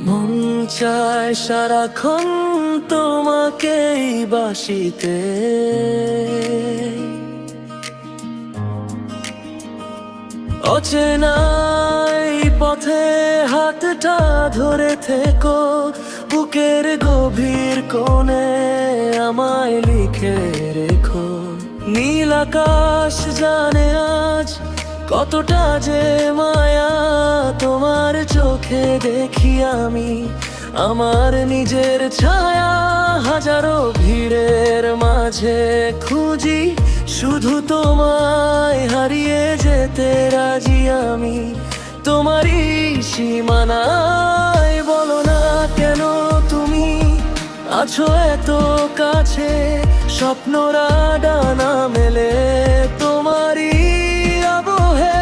মন চায় সারাক্ষণ তোমাকেই বাসিতে, অচেনাই পথে হাতটা ধরে থেকো, বুকের গভীর কোণে আমায় লিখে রেখো। নীল আকাশ জানে আজ কতটা যে মায়া, তোমার চোখে দেখি আমি আমার নিজের ছায়া। হাজারো ভিড়ের মাঝে খুঁজি শুধু তোমায়, হারিয়ে যেতে রাজি আমি তোমারই সীমানায়। বলো না কেন তুমি আছো এত কাছে, স্বপ্নরা ডানা মেলে তোমারই আবহে।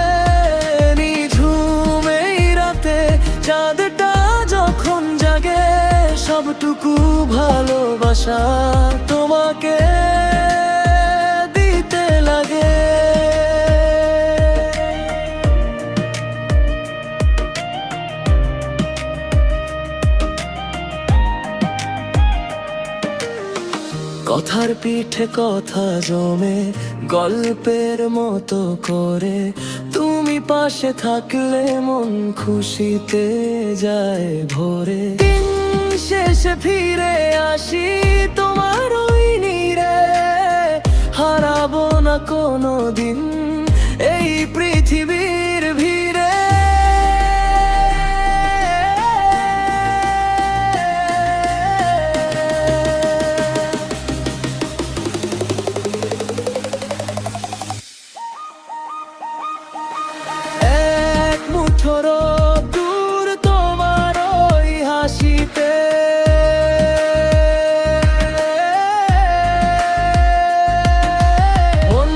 নিঝুম এই রাতে চাঁদটা যখন জাগে, সবটুকু ভালোবাসা তোমাকে দিতে লাগে। কথার পিঠে কথা জমে গল্পের মতো করে, তুমি পাশে থাকলে মন খুশিতে যায় ভরে। দিন শেষে ফিরে আসি তোমার ওই নীড়ে, হারাবো না কোনো দিন এই পৃথিবীর ভিড়ে। এক মুঠো রোদ্দুর তোমার ওই হাসিতে, মন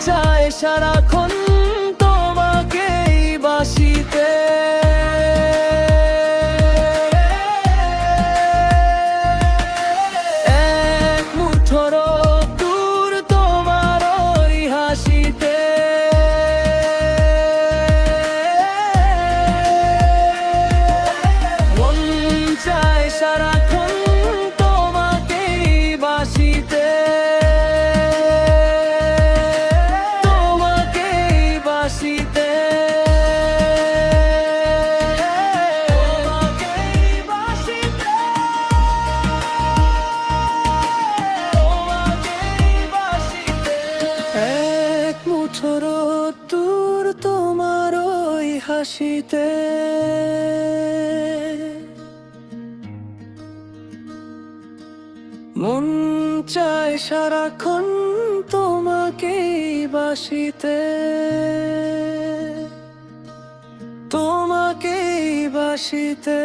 চায় সারাক্ষণ তোমাকেই বাসিতে। এক মুঠো রোদ্দুর তোমার ওই হাসিতে, মন চায় সারাক্ষণ তোমাকেই বাসিতে, তোমাকেই বাসিতে, তোমাকেই বাসিতে, তোমাকেই বাসিতে। এক মুঠো রোদ্দুর তোমার ওই হাসিতে, মন চায় সারাক্ষণ তোমাকেই বাসিতে, তোমাকেই বাসিতে।